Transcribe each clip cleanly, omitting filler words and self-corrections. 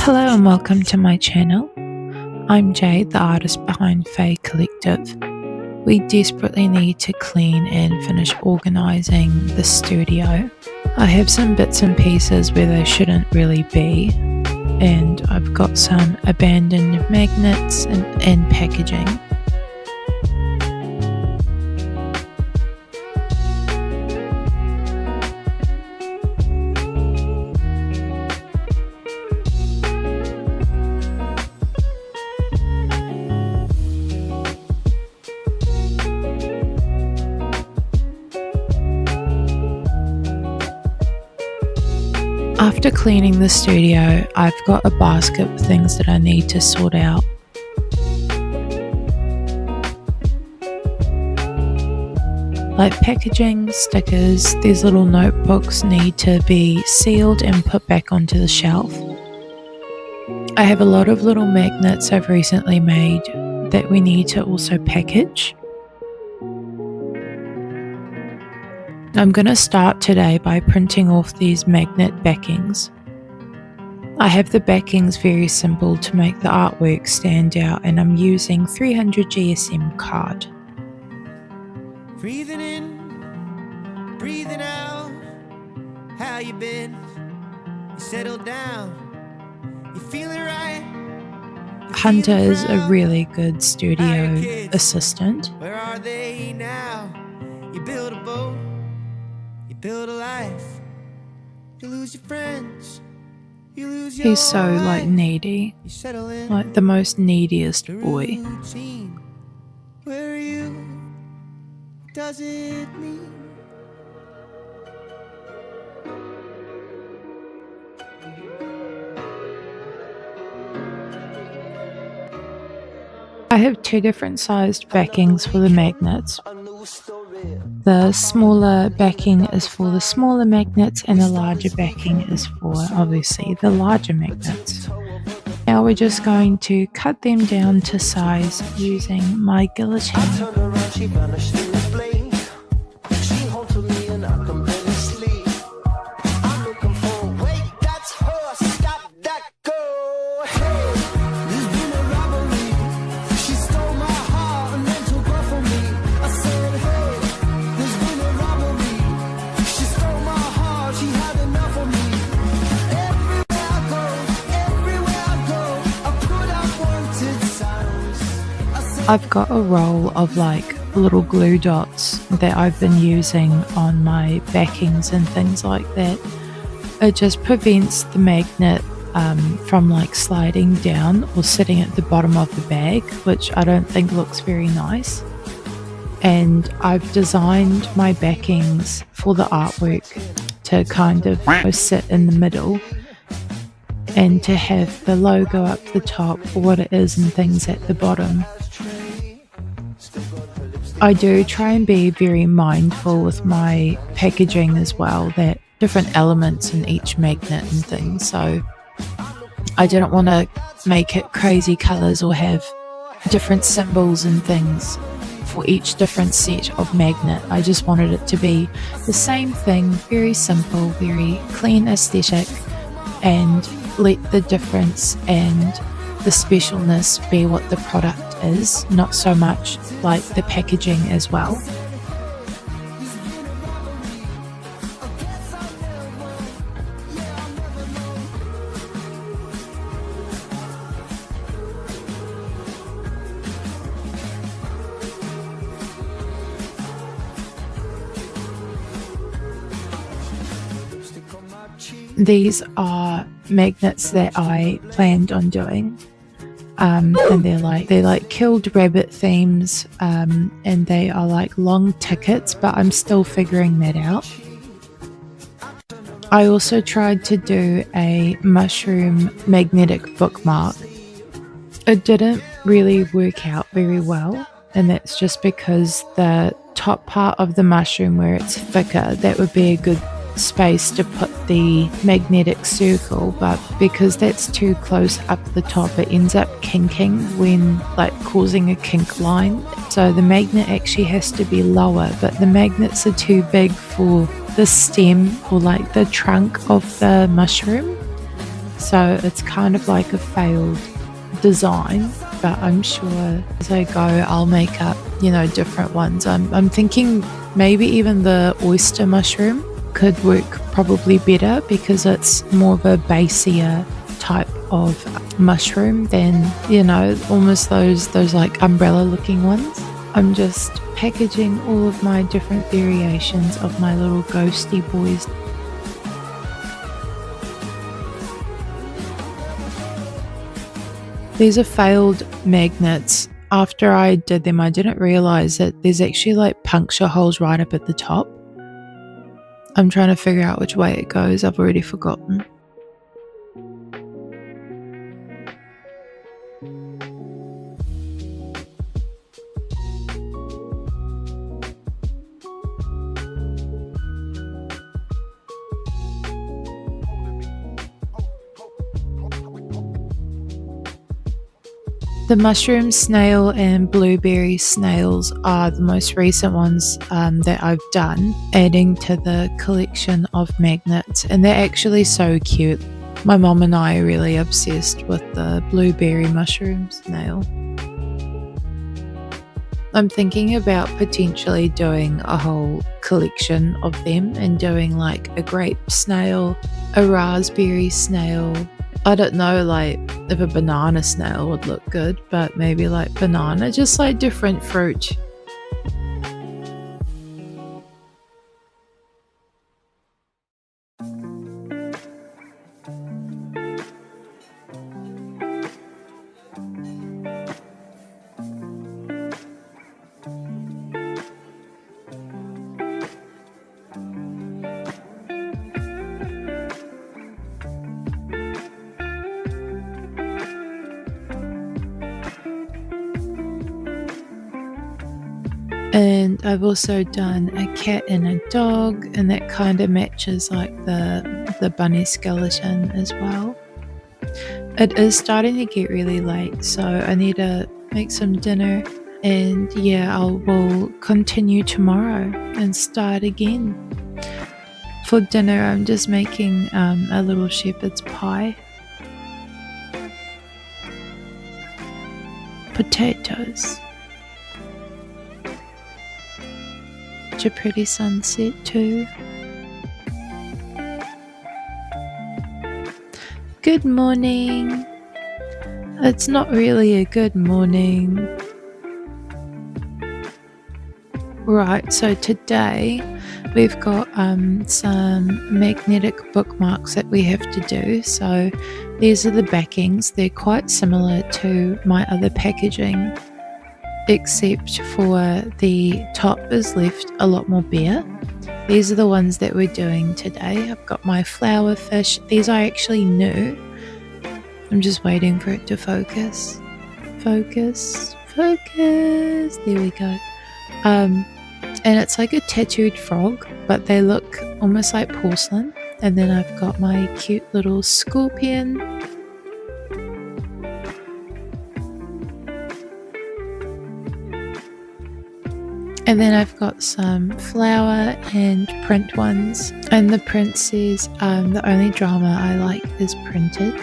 Hello and welcome to my channel. I'm Jade, the artist behind Faye Collective. We desperately need to clean and finish organising the studio. I have some bits and pieces where they shouldn't really be, and I've got some abandoned magnets and packaging. After cleaning the studio, I've got a basket of things that I need to sort out. Like packaging, stickers, these little notebooks need to be sealed and put back onto the shelf. I have a lot of little magnets I've recently made that we need to also package. I'm going to start today by printing off these magnet backings. I have the backings very simple to make the artwork stand out, and I'm using 300 GSM card. Breathing in, breathing out. How you been? You settled down. You feeling right? Hunter is a really good studio assistant. Where are they now? You build a boat. Build a life, you lose your friends, you lose your He's so needy, like the most neediest boy. routine. Where are you? Does it mean? I have two different sized backings for the magnets. The smaller backing is for the smaller magnets and the larger backing is for obviously the larger magnets. Now we're just going to cut them down to size using my guillotine. I've got a roll of little glue dots that I've been using on my backings and things like that. It just prevents the magnet from sliding down or sitting at the bottom of the bag, which I don't think looks very nice. And I've designed my backings for the artwork to kind of sit in the middle and to have the logo up the top or what it is and things at the bottom. I do try and be very mindful with my packaging as well, that different elements in each magnet and things, so I didn't want to make it crazy colours or have different symbols and things for each different set of magnet. I just wanted it to be the same thing, very simple, very clean aesthetic, and let the difference and the specialness be what the product is, not so much like the packaging as well. These are magnets that I planned on doing. And they're like killed rabbit themes, and they are like long tickets, but I'm still figuring that out. I also tried to do a mushroom magnetic bookmark. It didn't really work out very well, and that's just because the top part of the mushroom where it's thicker, that would be a good space to put the magnetic circle, but because that's too close up the top, it ends up kinking when causing a kink line. So the magnet actually has to be lower, but the magnets are too big for the stem or the trunk of the mushroom. So it's kind of like a failed design, but I'm sure as I go I'll make up, different ones. I'm thinking maybe even the oyster mushroom could work probably better because it's more of a basier type of mushroom than, almost those like umbrella looking ones. I'm just packaging all of my different variations of my little ghosty boys. These are failed magnets. After I did them, I didn't realize that there's actually like puncture holes right up at the top. I'm trying to figure out which way it goes. I've already forgotten. The mushroom snail and blueberry snails are the most recent ones that I've done, adding to the collection of magnets, and they're actually so cute. My mom and I are really obsessed with the blueberry mushroom snail. I'm thinking about potentially doing a whole collection of them and doing like a grape snail, a raspberry snail. I don't know like if a banana snail would look good, but maybe like banana, just like different fruit. And I've also done a cat and a dog, and that kind of matches like the bunny skeleton as well. It is starting to get really late, so I need to make some dinner, and yeah, will continue tomorrow and start again. For dinner, I'm just making a little shepherd's pie. Potatoes. A pretty sunset too. Good morning. It's not really a good morning. Right, so today we've got some magnetic bookmarks that we have to do. So these are the backings. They're quite similar to my other packaging, except for the top is left a lot more bare. These are the ones that we're doing today. I've got my flower fish. These are actually new. I'm just waiting for it to focus. Focus. There we go. And it's like a tattooed frog, but they look almost like porcelain. And then I've got my cute little scorpion. And then I've got some flower and print ones. And the print says, the only drama I like is printed.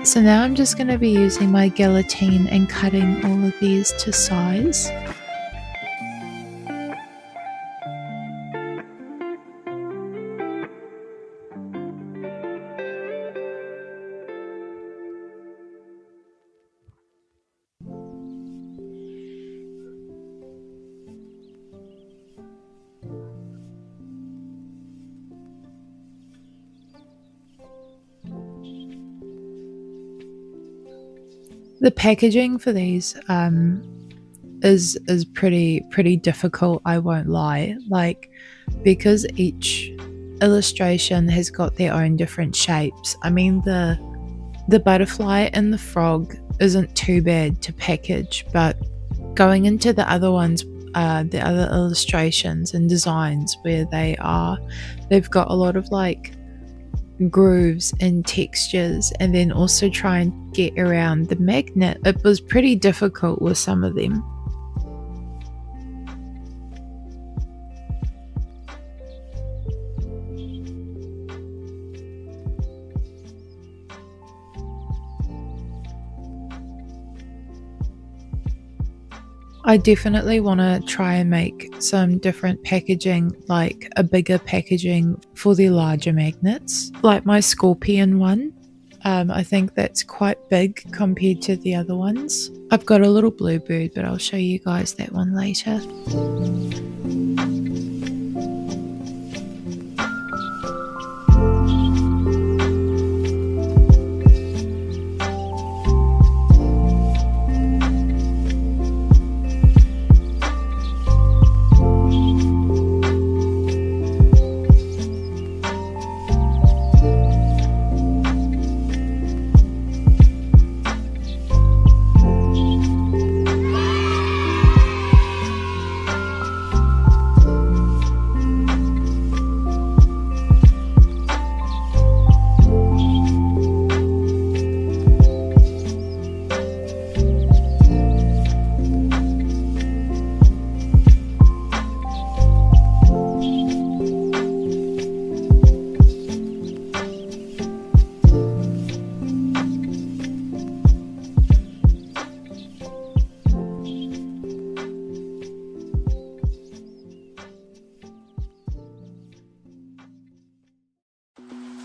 So now I'm just going to be using my guillotine and cutting all of these to size. The packaging for these is pretty difficult, I won't lie. Like, because each illustration has got their own different shapes. I mean, the butterfly and the frog isn't too bad to package, but going into the other ones, the other illustrations and designs where they've got a lot of like grooves and textures, and then also try and get around the magnet. It was pretty difficult with some of them. I definitely want to try and make some different packaging, like a bigger packaging for the larger magnets, like my scorpion one. I think that's quite big compared to the other ones. I've got a little bluebird, but I'll show you guys that one later.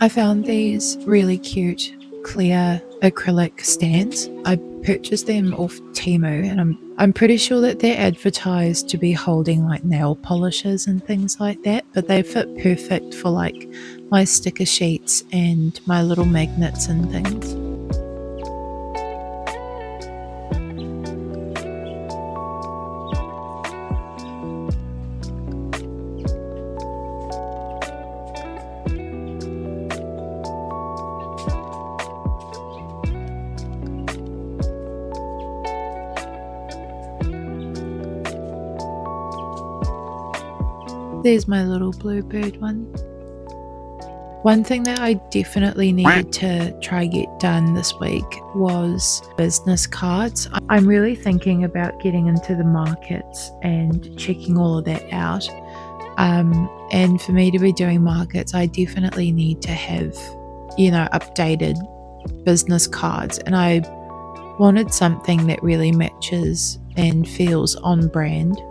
I found these really cute clear acrylic stands. I purchased them off Temu, and I'm pretty sure that they're advertised to be holding like nail polishes and things like that, but they fit perfect for like my sticker sheets and my little magnets and things. There's my little bluebird one. One thing that I definitely needed to try get done this week was business cards. I'm really thinking about getting into the markets and checking all of that out. And for me to be doing markets, I definitely need to have, updated business cards. And I wanted something that really matches and feels on brand.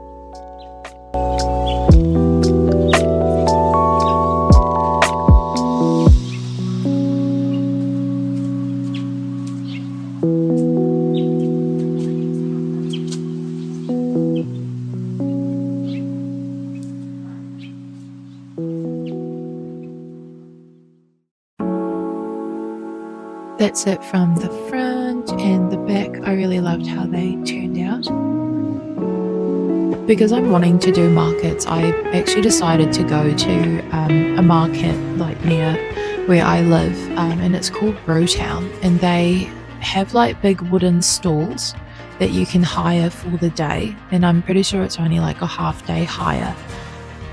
That's it from the front and the back. I really loved how they turned out. Because I'm wanting to do markets, I actually decided to go to a market like near where I live, and it's called Brewtown, and they have like big wooden stalls that you can hire for the day, and I'm pretty sure it's only like a half day hire.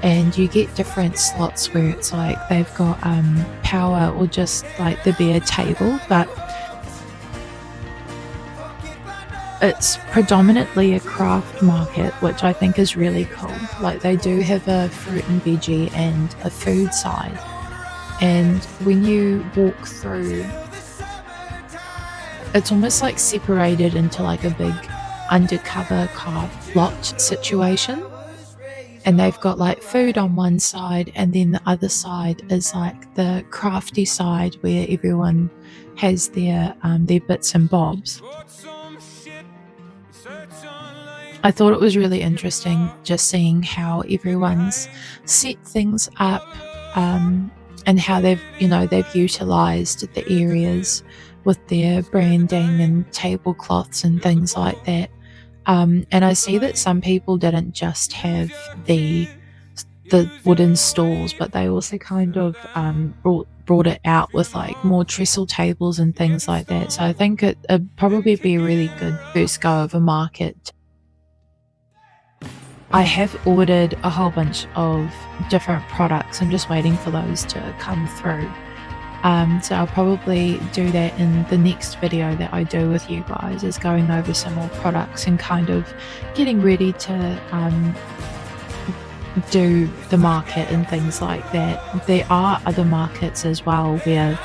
And you get different slots where it's like they've got power or just like the bare table, but it's predominantly a craft market, which I think is really cool. Like they do have a fruit and veggie and a food side, and when you walk through, it's almost like separated into like a big undercover car lot situation. And they've got like food on one side, and then the other side is like the crafty side where everyone has their bits and bobs. I thought it was really interesting just seeing how everyone's set things up, and how they've utilised the areas with their branding and tablecloths and things like that. And I see that some people didn't just have the wooden stalls, but they also kind of brought it out with like more trestle tables and things like that. So I think it'd probably be a really good first go of a market. I have ordered a whole bunch of different products. I'm just waiting for those to come through. So I'll probably do that in the next video that I do with you guys, is going over some more products and kind of getting ready to do the market and things like that. There are other markets as well where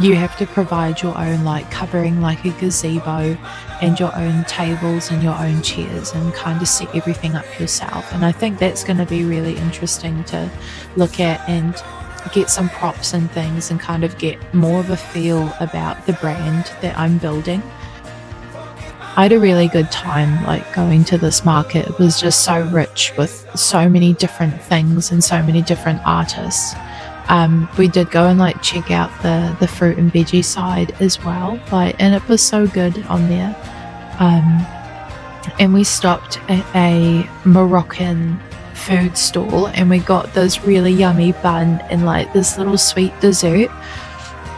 you have to provide your own like covering, like a gazebo, and your own tables and your own chairs, and kind of set everything up yourself. And I think that's going to be really interesting to look at and get some props and things and kind of get more of a feel about the brand that I'm building. I had a really good time like going to this market. It was just so rich with so many different things and so many different artists. We did go and like check out the fruit and veggie side as well, like, and it was so good on there. Um, and we stopped at a Moroccan food stall and we got this really yummy bun and like this little sweet dessert.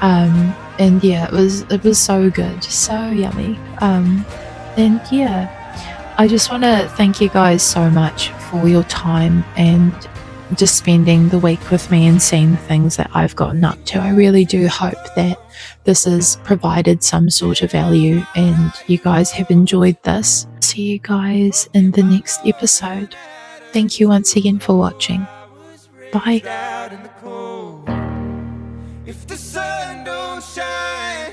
And yeah, it was so good, so yummy. And yeah, I just want to thank you guys so much for your time and just spending the week with me and seeing the things that I've gotten up to. I really do hope that this has provided some sort of value and you guys have enjoyed this. See you guys in the next episode. Thank you once again for watching. Bye. Out in the cold. If the sun don't shine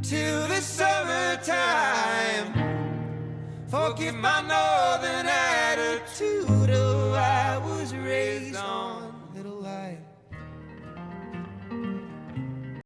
till the summertime, forgive my northern accent.